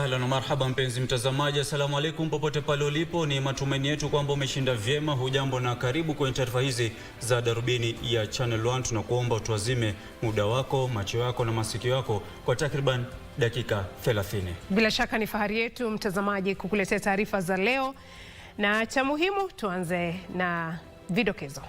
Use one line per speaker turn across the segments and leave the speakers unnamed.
Ahlan wa marhaba mpenzi mtazamaji, assalamu alaikum popote pale ulipo. Ni matumaini yetu kwamba umeshinda vyema. Hujambo na karibu kwenye taarifa hizi za Darubini ya Channel 1. Tunakuomba tuazime muda wako, macho yako na masikio yako kwa takriban dakika 30.
Bila shaka ni fahari yetu mtazamaji kukuletea taarifa za leo, na cha muhimu tuanze na vidokezo.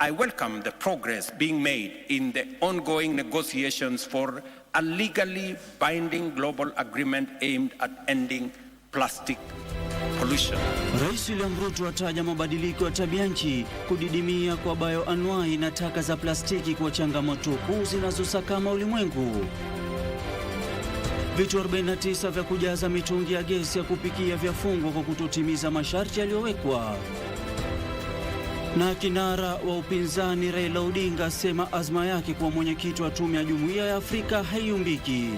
I welcome the progress being made in the ongoing negotiations for a legally binding global agreement aimed at ending plastic pollution.
Rais William Ruto ataja mabadiliko ya tabianchi, kudidimia kwa bioanuai na taka za plastiki kwa changamoto kuu zinazosakama ulimwengu. Vitu 49 vya kujaza mitungi ya gesi ya kupikia vyafungwa kwa kutotimiza masharti yaliyowekwa. Na kinara wa upinzani Raila Odinga asema azma yake kuwa mwenyekiti wa tume ya Jumuiya ya Afrika haiyumbiki.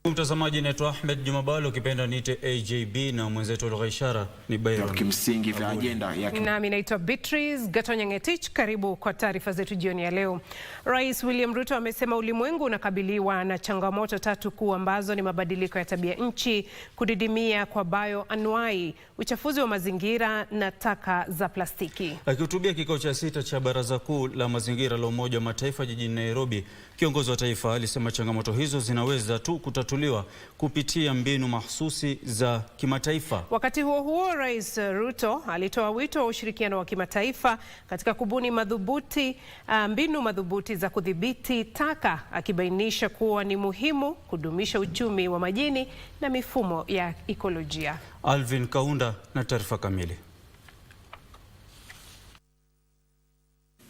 Mtazamaji, naitwa Ahmed, Juma Bhalo ukipenda niite AJB, na mwenzetu lugha ishara ni Bayram.
Kimsingi vya agenda yake.
Nami naitwa Beatrice Gatonye. Karibu kwa taarifa zetu jioni ya leo. Rais William Ruto amesema ulimwengu unakabiliwa na changamoto tatu kuu ambazo ni mabadiliko ya tabia nchi, kudidimia kwa bioanuai, uchafuzi wa mazingira na taka za plastiki.
Akihutubia kikao cha 6 cha Baraza Kuu la Mazingira la Umoja wa Mataifa jijini Nairobi, kiongozi wa taifa alisema changamoto hizo zinaweza tu kutatuliwa kupitia mbinu mahsusi za kimataifa.
Wakati huo huo, Rais Ruto alitoa wito wa ushirikiano wa kimataifa katika kubuni mbinu madhubuti za kudhibiti taka, akibainisha kuwa ni muhimu kudumisha uchumi wa majini na mifumo ya ekolojia.
Alvin Kaunda na taarifa kamili.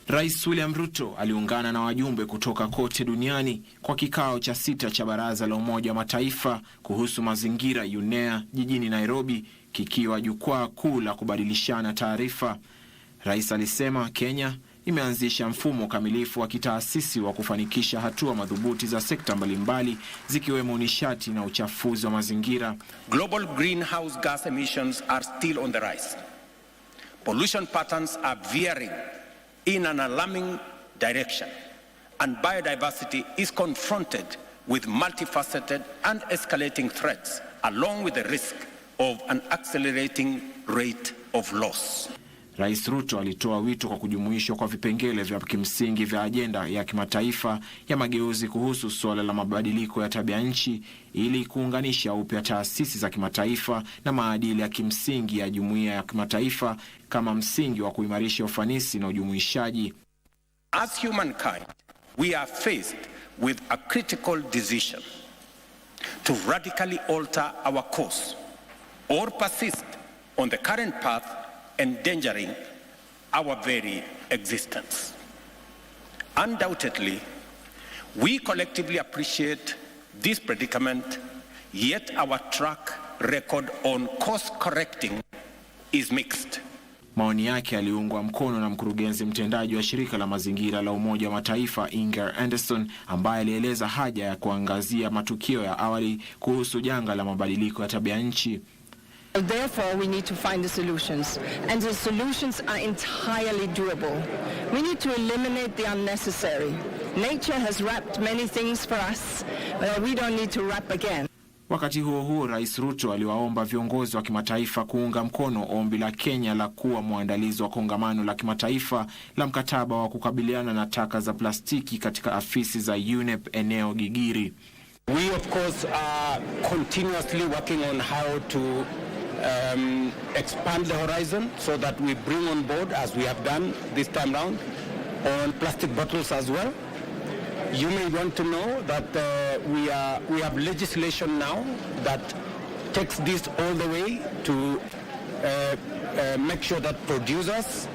Rais William Ruto aliungana na wajumbe kutoka kote duniani kwa kikao cha 6 cha Baraza la Umoja wa Mataifa kuhusu mazingira UNEA jijini Nairobi, kikiwa jukwaa kuu la kubadilishana taarifa. Rais alisema Kenya imeanzisha mfumo kamilifu wa kitaasisi wa kufanikisha hatua madhubuti za sekta mbalimbali zikiwemo nishati na uchafuzi wa mazingira.
Global greenhouse gas emissions are still on the rise. Pollution patterns are veering in an alarming direction, and biodiversity is confronted with multifaceted and escalating threats, along with the risk of an accelerating rate of loss.
Rais Ruto alitoa wito kwa kujumuishwa kwa vipengele vya kimsingi vya ajenda ya kimataifa ya mageuzi kuhusu suala la mabadiliko ya tabia nchi ili kuunganisha upya taasisi za kimataifa na maadili ya kimsingi ya jumuiya ya kimataifa kama msingi wa kuimarisha ufanisi na ujumuishaji.
As humankind, we are faced with a critical decision to radically alter our course or persist on the current path, endangering our very existence. Undoubtedly, we collectively appreciate this predicament, yet our track record on course correcting is mixed.
Maoni yake aliungwa mkono na mkurugenzi mtendaji wa shirika la mazingira la Umoja wa Mataifa Inger Anderson, ambaye alieleza haja ya kuangazia matukio ya awali kuhusu janga la mabadiliko ya tabia nchi.
Therefore, we need to find the solutions, and the solutions are entirely doable. We need to eliminate the unnecessary. Nature has wrapped many things for us, but we don't need to wrap again.
Wakati huo huo, Rais Ruto aliwaomba viongozi wa kimataifa kuunga mkono ombi la Kenya la kuwa mwandalizi wa kongamano la kimataifa la mkataba wa kukabiliana na taka za plastiki katika afisi za UNEP eneo Gigiri.
We of course are continuously working on how to expand the horizon so that we bring on board, as we have done this time round, on plastic bottles as well. You may want to know that we have legislation now that takes this all the way to make sure that producers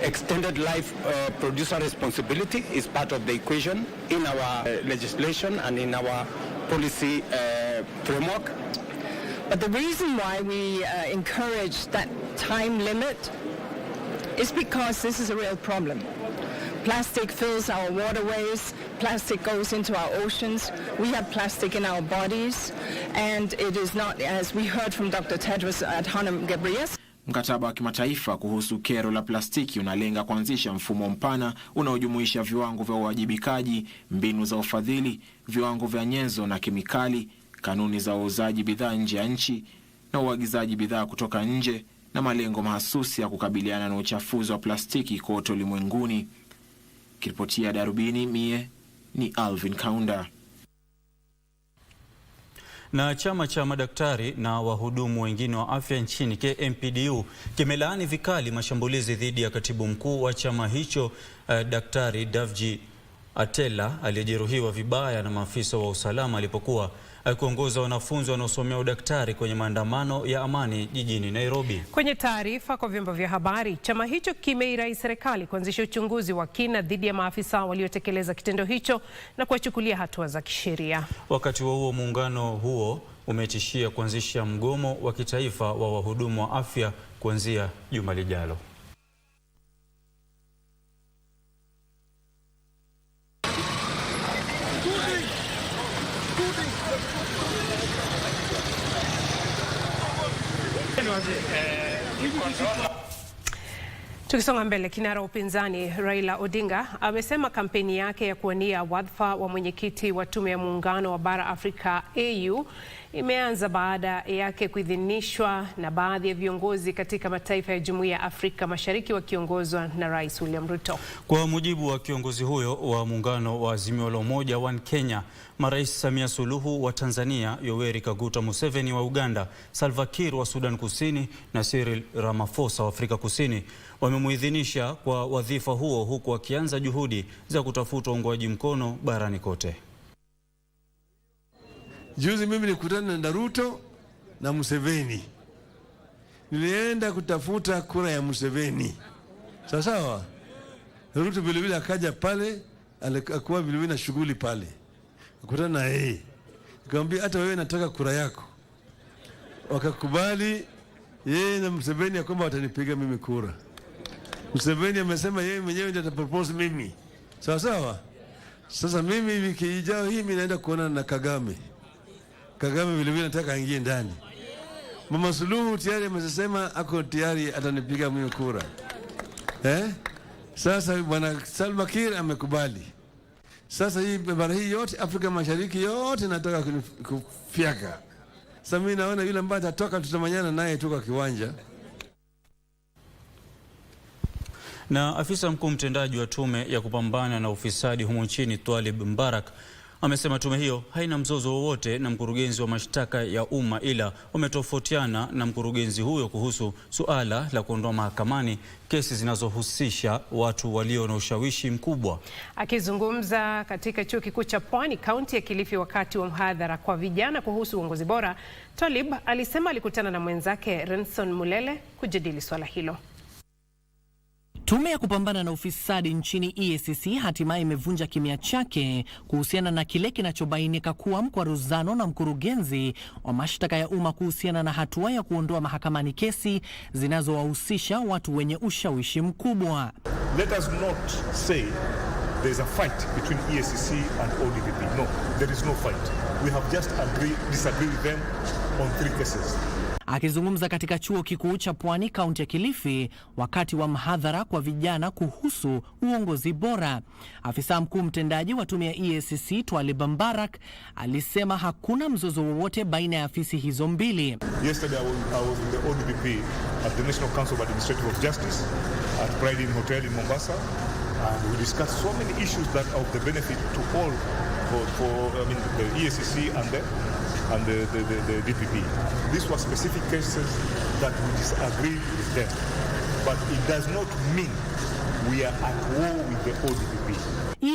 extended life producer responsibility is part of the equation in our legislation and in our policy framework.
But the reason why we encourage that time limit is because this is a real problem. Plastic fills our waterways, plastic goes into our oceans, we have plastic in our bodies, and it is not, as we heard from Dr. Tedros Adhanom Ghebreyesus.
Mkataba wa kimataifa kuhusu kero la plastiki unalenga kuanzisha mfumo mpana unaojumuisha viwango vya uwajibikaji, mbinu za ufadhili, viwango vya nyenzo na kemikali, kanuni za uuzaji bidhaa nje ya nchi na uagizaji bidhaa kutoka nje, na malengo mahasusi ya kukabiliana na uchafuzi wa plastiki kote ulimwenguni. Kiripotia Darubini, mie ni Alvin Kaunda.
Na chama cha madaktari na wahudumu wengine wa afya nchini KMPDU kimelaani vikali mashambulizi dhidi ya katibu mkuu wa chama hicho Daktari Davji Atela aliyejeruhiwa vibaya na maafisa wa usalama alipokuwa akiongoza wanafunzi wanaosomea udaktari kwenye maandamano ya amani jijini Nairobi.
Kwenye taarifa kwa vyombo vya habari, chama hicho kimeirai serikali kuanzisha uchunguzi wa kina dhidi ya maafisa waliotekeleza kitendo hicho na kuwachukulia hatua za kisheria.
Wakati huo muungano huo umetishia kuanzisha mgomo wa kitaifa wa wahudumu wa afya kuanzia juma lijalo.
Tukisonga mbele, kinara upinzani Raila Odinga amesema kampeni yake ya kuwania wadhifa wa mwenyekiti wa tume ya muungano wa bara Afrika AU imeanza baada yake kuidhinishwa na baadhi ya viongozi katika mataifa ya Jumuiya ya Afrika Mashariki wakiongozwa na Rais William Ruto.
Kwa mujibu wa kiongozi huyo wa muungano wa Azimio la Umoja One Kenya, Marais Samia Suluhu wa Tanzania, Yoweri Kaguta Museveni wa Uganda, Salva Kiir wa Sudan Kusini na Cyril Ramaphosa wa Afrika Kusini wamemuidhinisha kwa wadhifa huo, huku wakianza juhudi za kutafuta uungwaji mkono barani kote.
Juzi mimi nilikutana na Ruto na Museveni. Nilienda kutafuta kura ya Museveni. Sawa. Ruto vilevile akaja pale, alikuwa vilevile na shughuli pale. Nikutana na yeye. Nikamwambia hata wewe nataka kura yako. Wakakubali yeye na Museveni ya kwamba watanipiga mimi kura. Museveni amesema yeye mwenyewe ndiye atapropose mimi. Sawa. Sasa mimi wiki ijayo hii mimi naenda kuona na Kagame. Kagame vilevile nataka aingie ndani. Mama Suluhu tayari amesema ako tayari atanipiga mimi kura. Sasa bwana Salva Kiir amekubali. Sasa hii bara hii yote Afrika Mashariki yote nataka kufyaka. Sasa mimi naona yule ambaye atatoka tutamanyana naye tu kwa kiwanja.
Na afisa mkuu mtendaji wa tume ya kupambana na ufisadi humu nchini Twalib Mbarak amesema tume hiyo haina mzozo wowote na mkurugenzi wa mashtaka ya umma, ila wametofautiana na mkurugenzi huyo kuhusu suala la kuondoa mahakamani kesi zinazohusisha watu walio na ushawishi mkubwa.
Akizungumza katika chuo kikuu cha Pwani, kaunti ya Kilifi, wakati wa mhadhara kwa vijana kuhusu uongozi bora, Twalib alisema alikutana na mwenzake Renson Mulele kujadili swala hilo.
Tume ya kupambana na ufisadi nchini EACC hatimaye imevunja kimya chake kuhusiana na kile kinachobainika kuwa mkwaruzano na mkurugenzi wa mashtaka ya umma kuhusiana na hatua ya kuondoa mahakamani kesi zinazowahusisha watu wenye ushawishi mkubwa.
Let us not say there is a fight between EACC and ODPP. No, there is no fight. We have just disagreed with them on 3 cases.
Akizungumza katika chuo kikuu cha Pwani, kaunti ya Kilifi, wakati wa mhadhara kwa vijana kuhusu uongozi bora, afisa mkuu mtendaji wa tume ya EACC Twalib Mbarak alisema hakuna mzozo wowote baina ya afisi hizo mbili.
Yesterday I was in the ODPP at the National Council of Administrative Justice at Pride Inn Hotel in Mombasa, and we discussed so many issues that are of the benefit to all for the EACC and the DPP. These were specific cases that we disagreed with them, but it does not mean we are at war with the ODPP.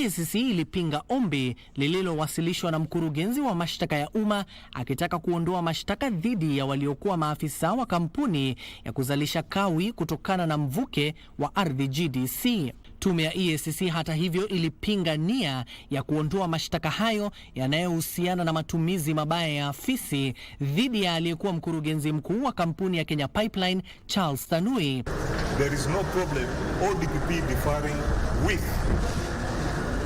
EACC ilipinga ombi lililowasilishwa na mkurugenzi wa mashtaka ya umma akitaka kuondoa mashtaka dhidi ya waliokuwa maafisa wa kampuni ya kuzalisha kawi kutokana na mvuke wa ardhi GDC. Tume ya EACC hata hivyo ilipinga nia ya kuondoa mashtaka hayo yanayohusiana na matumizi mabaya ya afisi dhidi ya aliyekuwa mkurugenzi mkuu wa kampuni ya Kenya Pipeline Charles Tanui.
There is no problem ODPP differing with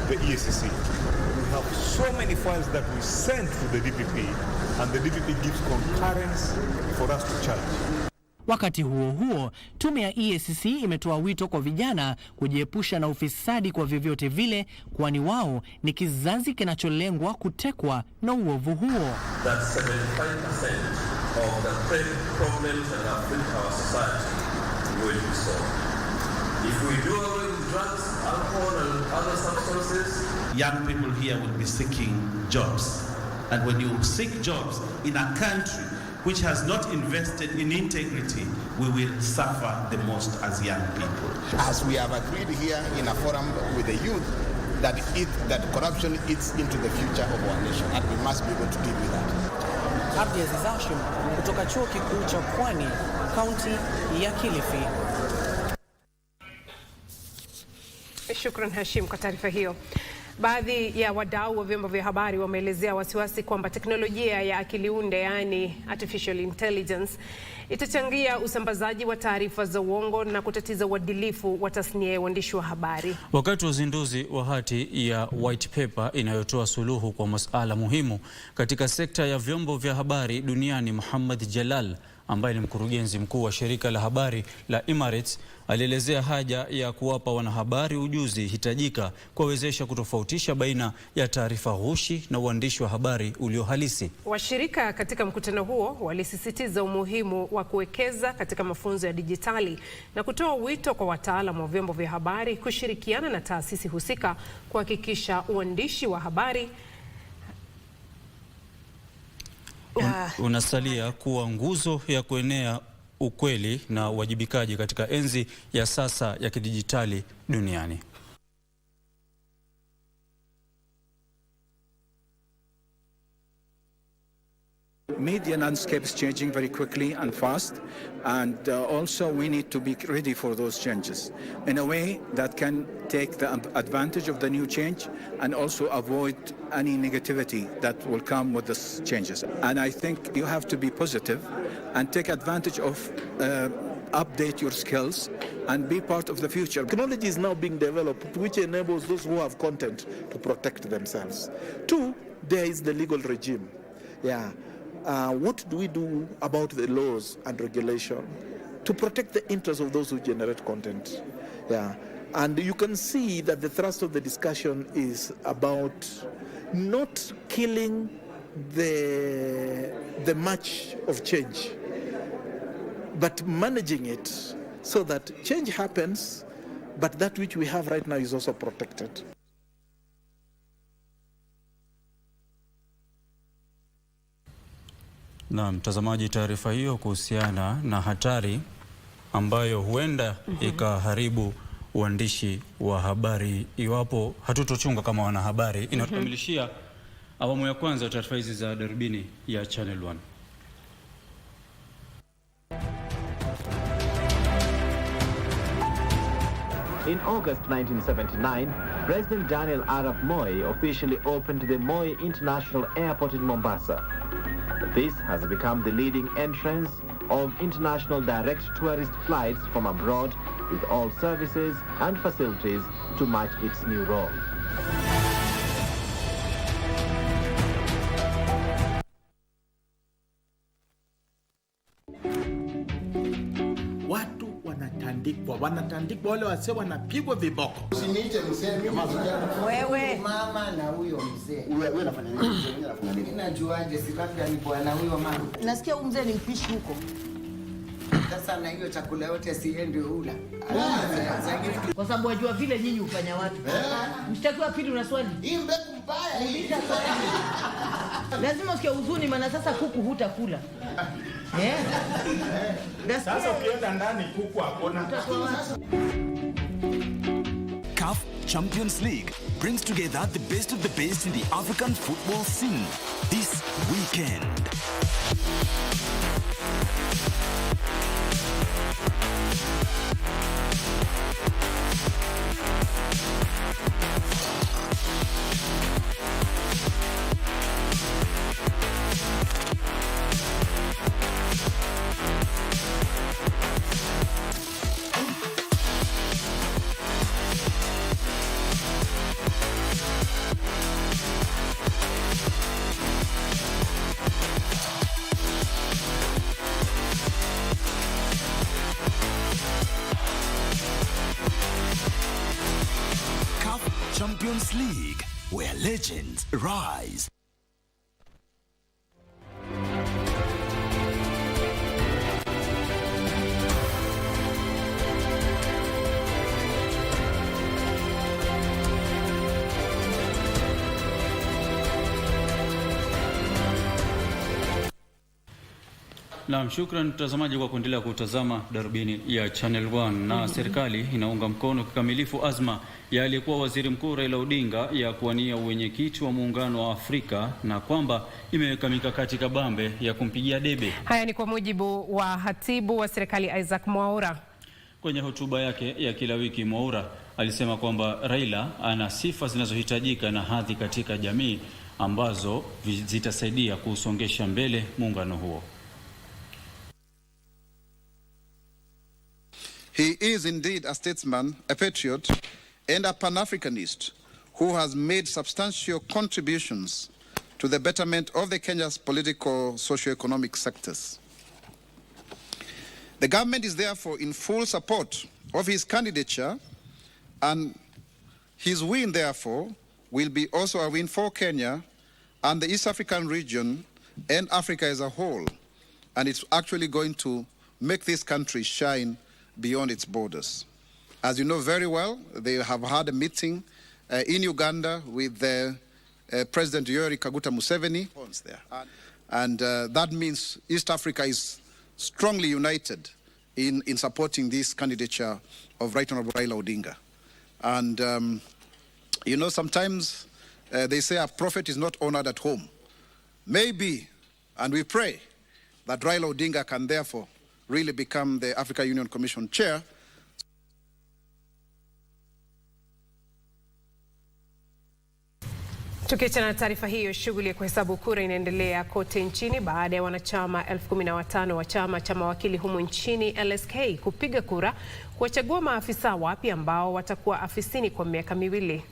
the EACC. We have so many files that we send to the DPP and the DPP gives concurrence for us to charge.
Wakati huo huo, tume ya EACC imetoa wito kwa vijana kujiepusha na ufisadi kwa vyovyote vile, kwani wao ni kizazi kinacholengwa kutekwa na uovu huo.
That 75% of the problems that afflict our society will be solved. If we do away with drugs, alcohol and other substances,
young people here will be seeking jobs. And when you seek jobs in a country which has not invested in integrity, we will suffer the most as young people.
As we have agreed here in a forum with the youth, that corruption eats into the future of our nation, and we must be able to deal with that.
Abdi Aziz Hashim kutoka Chuo Kikuu cha Pwani, kaunti ya Kilifi.
Shukran Hashim kwa taarifa hiyo. Baadhi ya wadau wa vyombo vya habari wameelezea wasiwasi kwamba teknolojia ya akili unde, yani artificial intelligence, itachangia usambazaji wa taarifa za uongo na kutatiza uadilifu wa tasnia ya uandishi wa habari.
Wakati wa uzinduzi wa hati ya white paper inayotoa suluhu kwa masuala muhimu katika sekta ya vyombo vya habari duniani, Muhammad Jalal ambaye ni mkurugenzi mkuu wa shirika la habari la Emirates alielezea haja ya kuwapa wanahabari ujuzi hitajika kuwawezesha kutofautisha baina ya taarifa ghushi na uandishi wa habari uliohalisi.
Washirika katika mkutano huo walisisitiza umuhimu wa kuwekeza katika mafunzo ya dijitali na kutoa wito kwa wataalamu wa vyombo vya habari kushirikiana na taasisi husika kuhakikisha uandishi wa habari
unasalia kuwa nguzo ya kuenea ukweli na uwajibikaji katika enzi ya sasa ya kidijitali duniani.
Media landscape is changing very quickly and fast, and also we need to be ready for those changes in a way that can take the advantage of the new change and also avoid any negativity that will come with these changes. And I think you have to be positive and take advantage of update your skills and be part of the future.
Technology is now being developed which enables those who have content to protect themselves. Two, there is the legal regime. What do we do about the laws and regulation to protect the interests of those who generate content? And you can see that the thrust of the discussion is about not killing the march of change, but managing it so that change happens, but that which we have right now is also protected.
Na mtazamaji, taarifa hiyo kuhusiana na hatari ambayo huenda ikaharibu uandishi wa habari iwapo hatutochunga kama wanahabari, inatukamilishia awamu ya kwanza ya taarifa hizi za Darubini ya Channel 1.
In August 1979, President Daniel Arap Moi officially opened the Moi International Airport in Mombasa. This has become the leading entrance of international direct tourist flights from abroad, with all services and facilities to match its new role.
Watu wanatandikwa, wale wase wanapigwa viboko.
Usiniite mzee, mimi
wewe
mama na huyo mzee. Wewe unafanya nini?
Najuaje? Si labda ni bwana huyo mama. Nasikia huyo mzee ni mpishi huko. Sasa na hiyo chakula yote si ndio hula. Kwa sababu wajua vile nyinyi hufanya watu. Mshtakiwa pili una swali?
Hii mbegu mbaya hii.
Lazima usikie huzuni, maana sasa kuku hutakula.
Sasa ukienda ndani kuku hakuna.
CAF Champions League brings together the best of the best in the African football scene this weekend. Champions League, where legends rise.
Naam, shukran mtazamaji kwa kuendelea kutazama Darubini ya Channel 1. Na serikali inaunga mkono kikamilifu azma ya aliyekuwa waziri mkuu Raila Odinga ya kuwania uwenyekiti wa muungano wa Afrika na kwamba imeweka mikakati kabambe ya kumpigia debe.
Haya ni kwa mujibu wa hatibu wa serikali Isaac Mwaura.
Kwenye hotuba yake ya kila wiki, Mwaura alisema kwamba Raila ana sifa zinazohitajika na hadhi katika jamii ambazo zitasaidia kusongesha mbele muungano huo.
He is indeed a statesman, a patriot, and a Pan-Africanist who has made substantial contributions to the betterment of the Kenya's political, socio-economic sectors. The government is therefore in full support of his candidature, and his win, therefore, will be also a win for Kenya and the East African region and Africa as a whole. And it's actually going to make this country shine beyond its borders. As you know very well, they have had a meeting in Uganda with President Yoweri Kaguta Museveni. And that means East Africa is strongly united in supporting this candidature of Right Honorable Raila Odinga. And, you know, sometimes they say a prophet is not honored at home. Maybe, and we pray, that Raila Odinga can therefore really become the Africa Union Commission chair.
Tukiachana na taarifa hiyo, shughuli ya kuhesabu kura inaendelea kote nchini baada ya wanachama 15,000 wa chama cha mawakili humu nchini LSK kupiga kura kuwachagua maafisa wapya ambao watakuwa afisini kwa miaka miwili.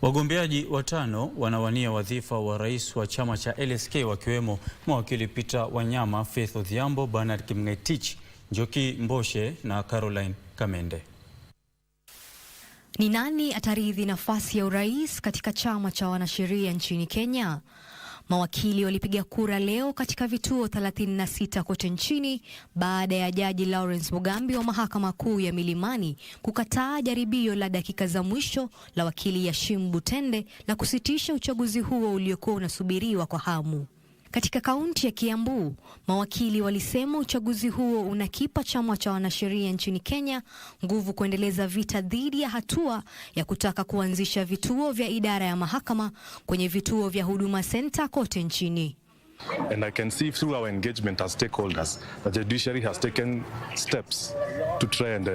Wagombeaji 5 wanawania wadhifa wa rais wa chama cha LSK wakiwemo mawakili Peter Wanyama, Faith Odhiambo, Bernard Kimngetich, Njoki Mboshe na Caroline Kamende.
Ni nani atarithi nafasi ya urais katika chama cha wanasheria nchini Kenya? Mawakili walipiga kura leo katika vituo 36 kote nchini baada ya Jaji Lawrence Mugambi wa Mahakama Kuu ya Milimani kukataa jaribio la dakika za mwisho la wakili Yashim Butende la kusitisha uchaguzi huo uliokuwa unasubiriwa kwa hamu. Katika kaunti ya Kiambu, mawakili walisema uchaguzi huo unakipa chama cha wanasheria nchini Kenya nguvu kuendeleza vita dhidi ya hatua ya kutaka kuanzisha vituo vya idara ya mahakama kwenye vituo vya Huduma Center kote nchini.
And I can see through our engagement as stakeholders that the judiciary has taken steps to try and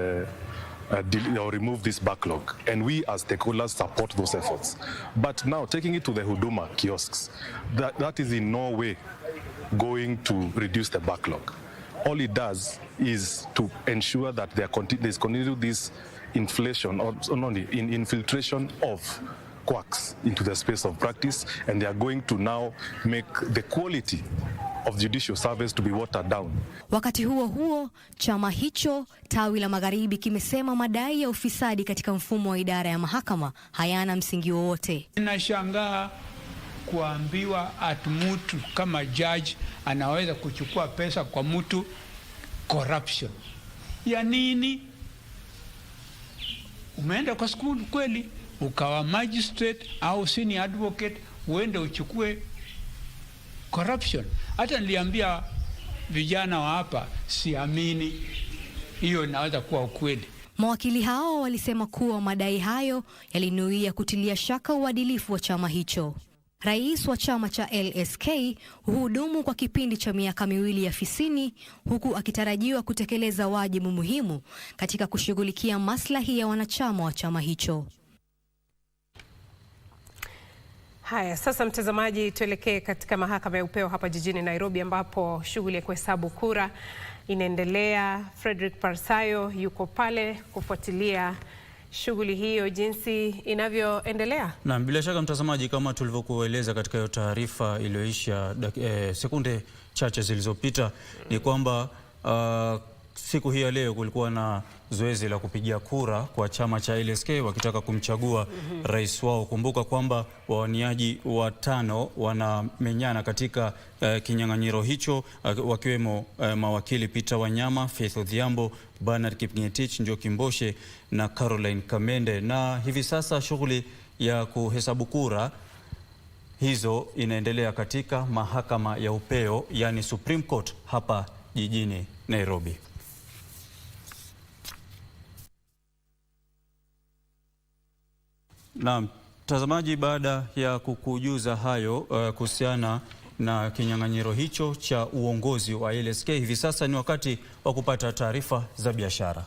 remove this backlog, and we as stakeholders support those efforts. But now taking it to the Huduma kiosks, that is in no way going to reduce the backlog. All it does is to ensure that there's continued this inflation or infiltration of quacks into the space of practice, and they are going to now make the quality of judicial service to be watered down.
Wakati huo huo, chama hicho tawi la Magharibi kimesema madai ya ufisadi katika mfumo wa idara ya mahakama hayana msingi wowote.
Ninashangaa kuambiwa ati mtu kama judge anaweza kuchukua pesa kwa mtu. Corruption ya nini? Umeenda kwa school kweli, ukawa magistrate au senior advocate, uende uchukue corruption? Hata niliambia vijana wa hapa, siamini hiyo inaweza kuwa ukweli.
Mawakili hao walisema kuwa madai hayo yalinuia kutilia shaka uadilifu wa chama hicho. Rais wa chama cha LSK huhudumu kwa kipindi cha miaka 2 afisini, huku akitarajiwa kutekeleza wajibu muhimu katika kushughulikia maslahi ya wanachama wa chama hicho.
Haya, sasa mtazamaji, tuelekee katika mahakama ya upeo hapa jijini Nairobi ambapo shughuli ya kuhesabu kura inaendelea. Frederick Parsayo yuko pale kufuatilia shughuli hiyo jinsi inavyoendelea. Na
bila shaka mtazamaji, kama tulivyokueleza katika hiyo taarifa iliyoisha sekunde chache zilizopita, ni kwamba siku hii ya leo kulikuwa na zoezi la kupigia kura kwa chama cha LSK wakitaka kumchagua rais wao. Kumbuka kwamba wawaniaji 5 wanamenyana katika kinyang'anyiro hicho, wakiwemo mawakili Peter Wanyama, Faith Odhiambo, Bernard Kipngetich, Njoki Mboshe na Caroline Kamende. Na hivi sasa shughuli ya kuhesabu kura hizo inaendelea katika mahakama ya upeo, yani Supreme Court hapa jijini Nairobi. Na mtazamaji, baada ya kukujuza hayo kuhusiana na kinyang'anyiro hicho cha uongozi wa LSK, hivi sasa ni wakati wa kupata taarifa za biashara.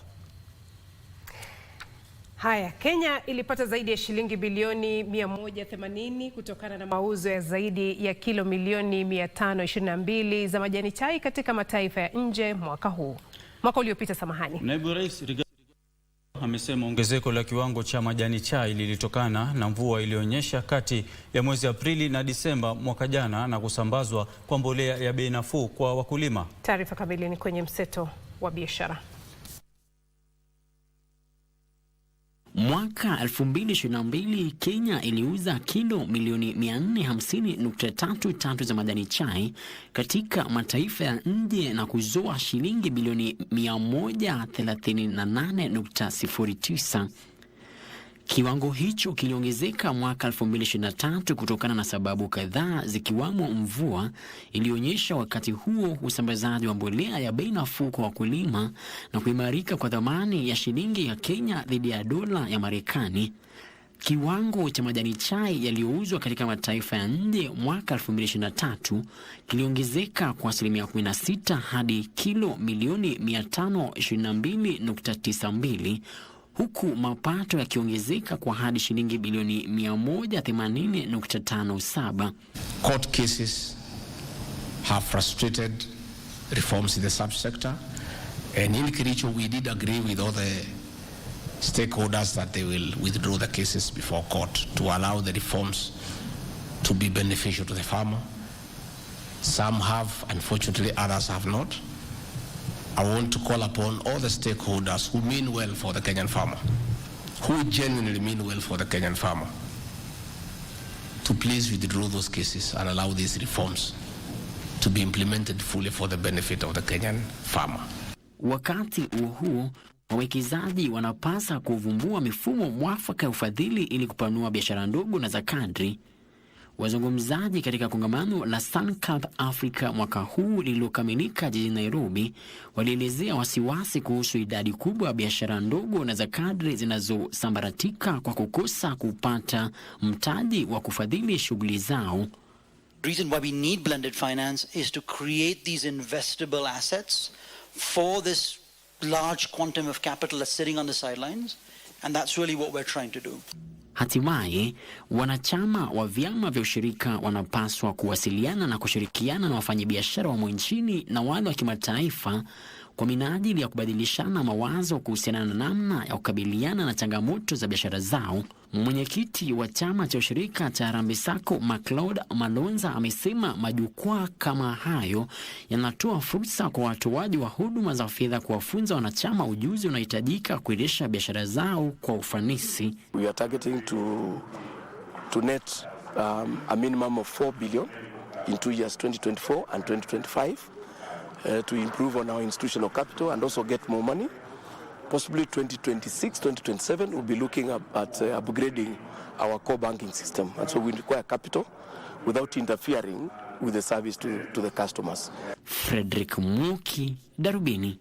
Haya, Kenya ilipata zaidi ya shilingi bilioni 180 kutokana na mauzo ya zaidi ya kilo milioni 522 za majani chai katika mataifa ya nje mwaka uliopita, samahani.
Naibu Rais amesema ongezeko la kiwango cha majani chai lilitokana na mvua iliyonyesha kati ya mwezi Aprili na Disemba mwaka jana na kusambazwa kwa mbolea ya bei nafuu kwa wakulima.
Taarifa kamili ni kwenye mseto wa biashara.
Mwaka 2022 Kenya iliuza kilo milioni 450.33 za majani chai katika mataifa ya nje na kuzoa shilingi bilioni 138.09. Kiwango hicho kiliongezeka mwaka 2023 kutokana na sababu kadhaa, zikiwamo mvua ilionyesha wakati huo, usambazaji wa mbolea ya bei nafuu kwa wakulima na kuimarika kwa thamani ya shilingi ya Kenya dhidi ya dola ya Marekani. Kiwango cha majani chai yaliyouzwa katika mataifa ya nje mwaka 2023 kiliongezeka kwa 16% hadi kilo milioni 522.92, huku mapato yakiongezeka kwa hadi shilingi bilioni 180.57.
Court cases have frustrated reforms in the subsector, and in Kericho we did agree with all the stakeholders that they will withdraw the cases before court to allow the reforms to be beneficial to the farmer. Some have, unfortunately, others have not. I want to call upon all the stakeholders who mean well for the Kenyan farmer, who genuinely mean well for the Kenyan farmer, to please withdraw those cases and allow these reforms to be implemented fully for the benefit of the Kenyan farmer.
Wakati huo wawekezaji wanapasa kuvumbua mifumo mwafaka ya ufadhili ili kupanua biashara ndogo na za kadri. Wazungumzaji katika kongamano la Suncup Africa mwaka huu lililokamilika jijini Nairobi walielezea wasiwasi kuhusu idadi kubwa ya biashara ndogo na za kadri zinazosambaratika kwa kukosa kupata mtaji wa kufadhili shughuli zao.
The reason why we need blended finance is to create these investable assets for this large quantum of capital that's sitting on the sidelines, and that's really what we're trying to do.
Hatimaye, wanachama wa vyama vya ushirika wanapaswa kuwasiliana na kushirikiana na wafanyabiashara wa nchini na wale wa kimataifa kwa minajili ya kubadilishana mawazo kuhusiana na namna ya kukabiliana na changamoto za biashara zao. Mwenyekiti wa chama cha ushirika cha Harambee Sacco, McLeod Malonza, amesema majukwaa kama hayo yanatoa fursa kwa watoaji wa huduma za fedha kuwafunza wanachama ujuzi unahitajika kuendesha biashara zao kwa ufanisi.
We are targeting to net a minimum of 4 billion in 2 years, 2024 and 2025, to improve on our institutional capital and also get more money. Possibly 2026, 2027, we'll be looking at upgrading our core banking system. And so we require capital without interfering with the service to the customers.
Frederick Muki, Darubini.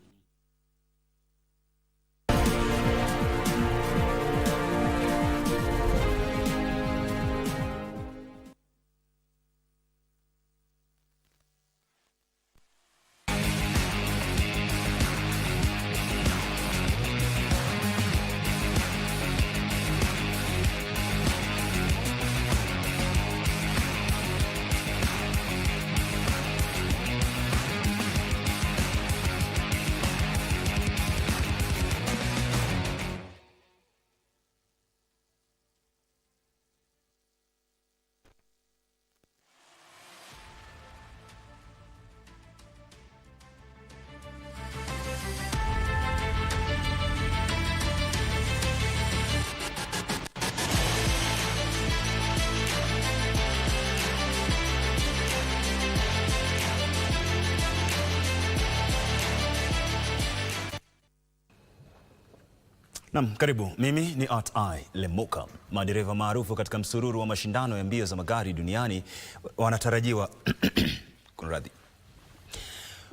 Naam, karibu. Mimi ni Art Lemuka. Madereva maarufu katika msururu wa mashindano ya mbio za magari duniani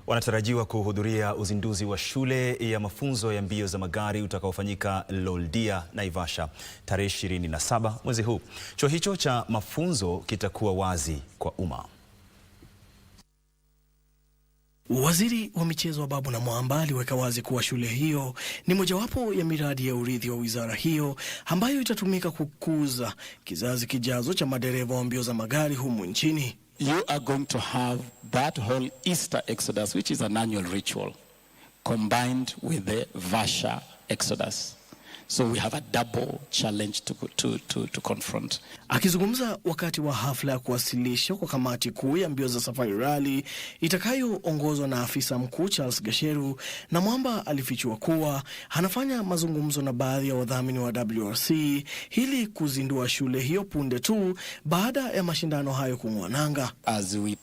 wanatarajiwa kuhudhuria uzinduzi wa shule ya mafunzo ya mbio za magari utakaofanyika Loldia, Naivasha tarehe 27 mwezi huu. Chuo hicho cha mafunzo kitakuwa wazi kwa umma.
Waziri wa michezo wa Babu na Mwamba aliweka wazi kuwa shule hiyo ni mojawapo ya miradi ya urithi wa wizara hiyo ambayo itatumika kukuza kizazi kijazo cha madereva wa mbio za magari humu nchini.
You are going to have that whole Easter Exodus, which is an annual ritual, combined with the Vasha Exodus. So we have a double challenge to confront.
Akizungumza wakati wa hafla ya kuwasilisha kwa kamati kuu ya mbio za Safari Rally itakayoongozwa na afisa mkuu Charles Gasheru, na Mwamba alifichua kuwa anafanya mazungumzo na baadhi ya wadhamini wa WRC ili kuzindua shule hiyo punde tu baada ya mashindano hayo kung'oa nanga.
As we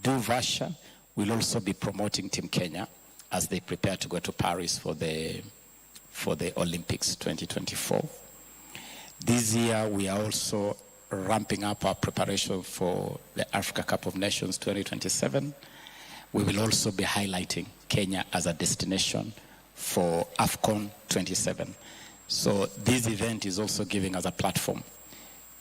do Vasha, we'll also be promoting Team Kenya as they prepare to go to Paris for the Olympics 2024. This year we are also ramping up our preparation for the Africa Cup of Nations 2027. We will also be highlighting Kenya as a destination for AFCON 27. So this event is also giving us a platform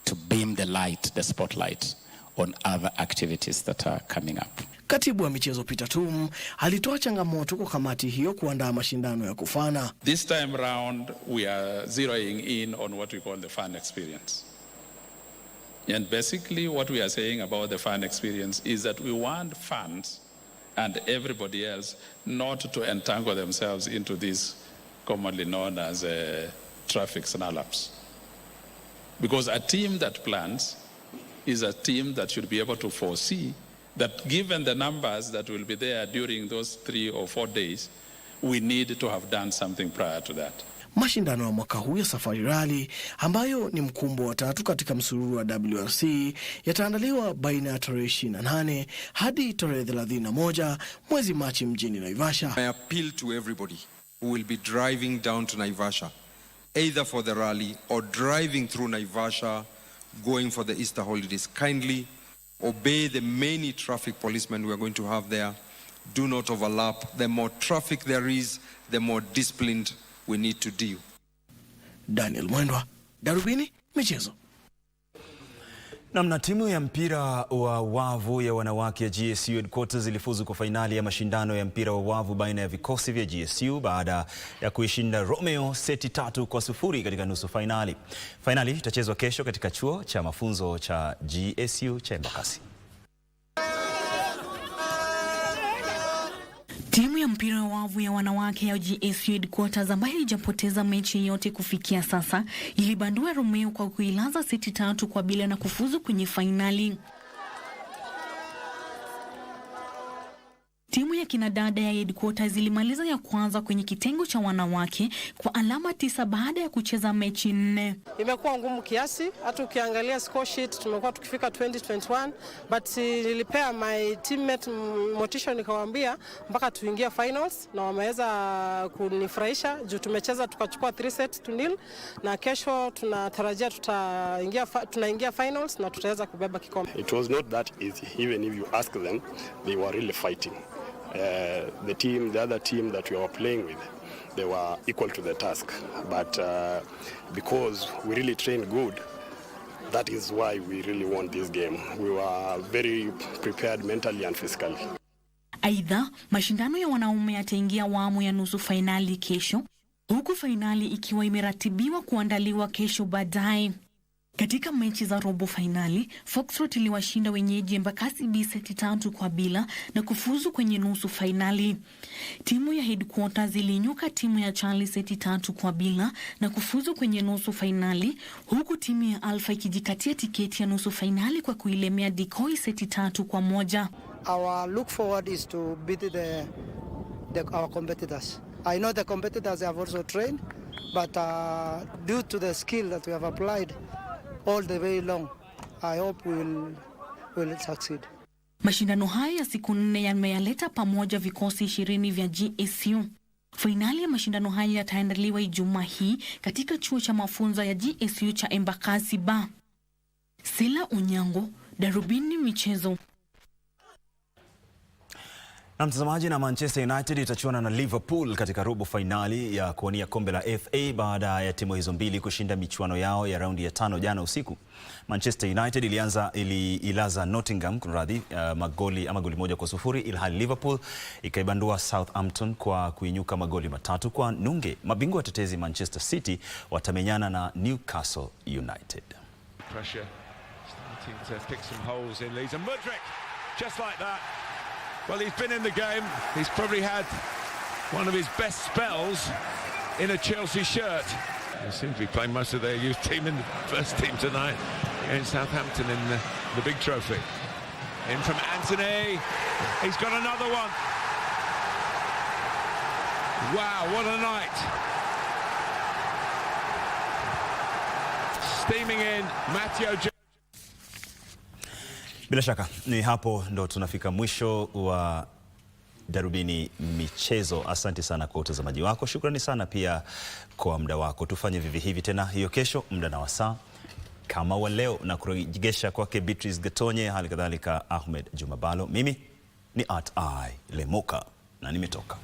to beam the spotlight on other activities that are coming up.
Katibu wa michezo Peter Tum alitoa changamoto kwa kamati hiyo kuandaa mashindano ya kufana.
This time round we are zeroing in on what we call the fan experience. And basically what we are saying about the fan experience is that we want fans and everybody else not to entangle themselves into this commonly known as traffic snarl-ups. Because a team that plans is a team that should be able to foresee that given the numbers that will be there during those 3 or 4 days, we need to have done something prior to that.
Mashindano ya mwaka huu ya Safari Rally ambayo ni mkumbo wa 3 katika msururu wa WRC yataandaliwa baina ya tarehe 28 hadi tarehe 31 mwezi Machi mjini Naivasha.
I appeal to everybody who will be driving down to Naivasha, either for the rally or driving through Naivasha going for the Easter holidays. Kindly obey the many traffic policemen we are going to have there. Do not overlap. The more traffic there is, the more disciplined we need to deal.
Daniel Mwendwa, Darubini, michezo.
Namna timu ya mpira wa wavu ya wanawake ya GSU Headquarters ilifuzu kwa fainali ya mashindano ya mpira wa wavu baina ya vikosi vya GSU baada ya kuishinda Romeo seti 3-0 katika nusu fainali. Fainali itachezwa kesho katika chuo cha mafunzo cha GSU cha Embakasi.
Timu ya mpira wa wavu ya wanawake ya GSU Headquarters ambayo haijapoteza mechi yote kufikia sasa ilibandua Romeo kwa kuilaza seti 3-0 na kufuzu kwenye fainali. Timu ya kinadada ya Headquarters ilimaliza ya kwanza kwenye kitengo cha wanawake kwa alama 9 baada ya kucheza mechi 4.
Imekuwa ngumu kiasi, hata ukiangalia score sheet tumekuwa tukifika 2021, but nilipea my teammate motivation, nikawaambia mpaka tuingie finals, na wameweza kunifurahisha juu tumecheza tukachukua 3-0 na kesho tunatarajia tunaingia finals na tutaweza kubeba kikombe.
It was not that easy. Even if you ask them, they were really fighting. The other team that we were playing with, they were equal to the task. But because we really trained good, that is why we really won this game. We were very prepared mentally and physically.
Aidha, mashindano ya wanaume yataingia awamu ya nusu fainali kesho, huku fainali ikiwa imeratibiwa kuandaliwa kesho baadaye. Katika mechi za robo fainali, Foxtrot iliwashinda wenyeji Embakasi B seti 3-0 na kufuzu kwenye nusu fainali. Timu ya Headquarters ilinyuka timu ya Charlie seti 3-0 na kufuzu kwenye nusu fainali, huku timu ya Alpha ikijikatia tiketi ya nusu fainali kwa kuilemea Decoy seti 3-1.
Our look forward is to beat our competitors. I know the competitors have also trained, but due to the skill that we have applied all the way long, I hope we will succeed.
Mashindano haya ya siku 4 yameyaleta pamoja vikosi 20 vya GSU. Fainali ya mashindano haya yataandaliwa Ijumaa hii katika chuo cha mafunzo ya GSU cha Embakasi Bar. Sila Unyango, Darubini Michezo.
Na mtazamaji, na Manchester United itachuana na Liverpool katika robo fainali ya kuwania kombe la FA baada ya timu hizo mbili kushinda michuano yao ya raundi ya 5 jana usiku. Manchester United ililaza Nottingham goli 1-0, ilhali Liverpool ikaibandua Southampton kwa kuinyuka magoli 3-0. Mabingwa watetezi Manchester City watamenyana na Newcastle United.
Pressure starting to pick some holes in Leeds, and Mudryk just like that. Well, he's been in the game. He's probably had one of his best spells in a Chelsea shirt. They seem to be playing most of their youth team in the first team tonight against Southampton in the big trophy. In from Anthony. He's got another one. Wow, what a night. Steaming in, Matteo.
Bila shaka ni hapo ndo tunafika mwisho wa Darubini Michezo. Asante sana kwa utazamaji wako. Shukrani sana pia kwa muda wako. Tufanye vivi hivi tena hiyo kesho muda na wasaa kama wa leo, na kurejesha kwake Beatrice Gatonye, hali kadhalika Ahmed Juma Bhalo. Mimi ni Lemoka na nimetoka.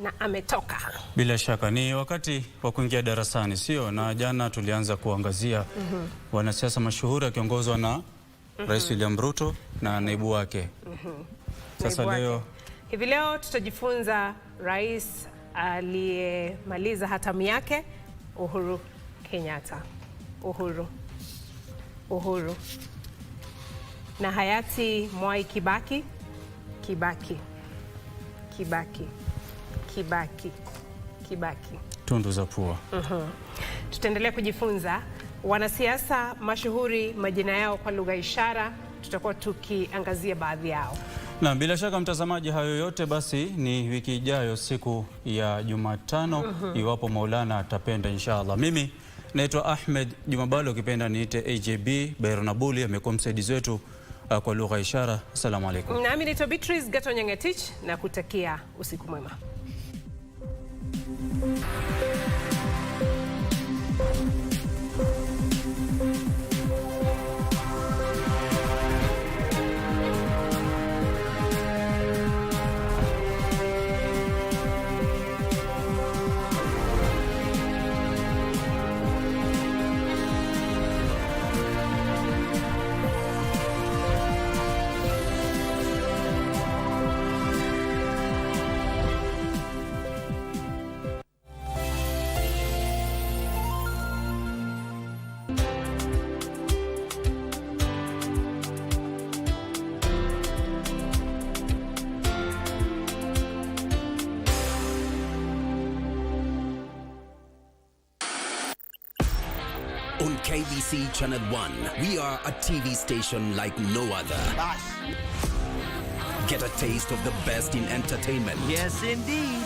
Na ametoka.
Bila shaka ni wakati wa kuingia darasani, sio? Na jana tulianza kuangazia wanasiasa mashuhuri akiongozwa na Rais William Ruto na naibu wake. Sasa leo
hivi leo tutajifunza rais aliyemaliza hatamu yake, Uhuru Kenyatta. Uhuru. Na hayati Mwai Kibaki.
Tundu za pua.
Tutaendelea kujifunza wanasiasa mashuhuri, majina yao kwa lugha ishara. Tutakuwa tukiangazia baadhi yao.
Na bila shaka mtazamaji, hayo yote basi ni wiki ijayo siku ya Jumatano, iwapo Maulana atapenda inshallah. Mimi naitwa Ahmed Juma Bhalo, ukipenda niite AJB. Bayronabuli amekuwa msaidizi wetu kwa lugha ishara. Asalamu alaykum.
Nami naitwa Beatrice Gatonye na kutakia usiku mwema.
On KBC Channel 1, we are a TV station like no other. Get a taste of the best in entertainment.
Yes, indeed.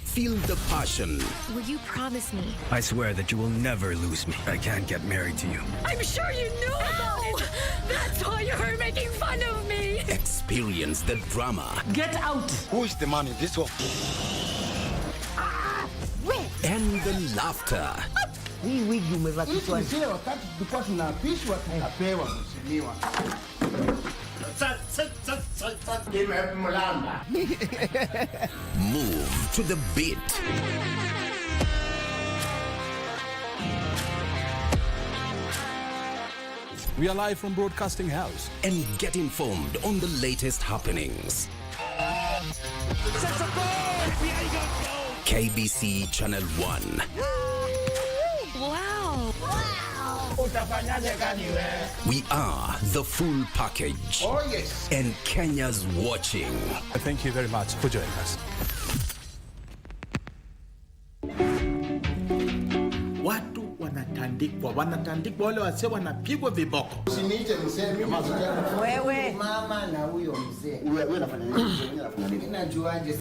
Feel the passion.
Will you promise me?
I swear that you will never lose me. I can't get married to you.
I'm sure you knew about it. That's why you're making fun of me.
Experience the drama.
Get out. Who is the man in this one?
And the laughter.
Hii wigi umevaa kichwani. Sisi wakati tulikuwa tunaapishwa tunapewa mheshimiwa.
Move to the beat.
We are live from Broadcasting House.
And get informed on the latest happenings. KBC Channel 1.
Wow.
We are the full package.
Oh, yes.
And Kenya's watching.
Thank you very much for joining us.
Watu wanatandikwa, wale wase wanapigwa viboko.
Usiniite mzee, mimi
wewe
mama na huyo mzee. Wewe unafanya nini? Mimi najuaje?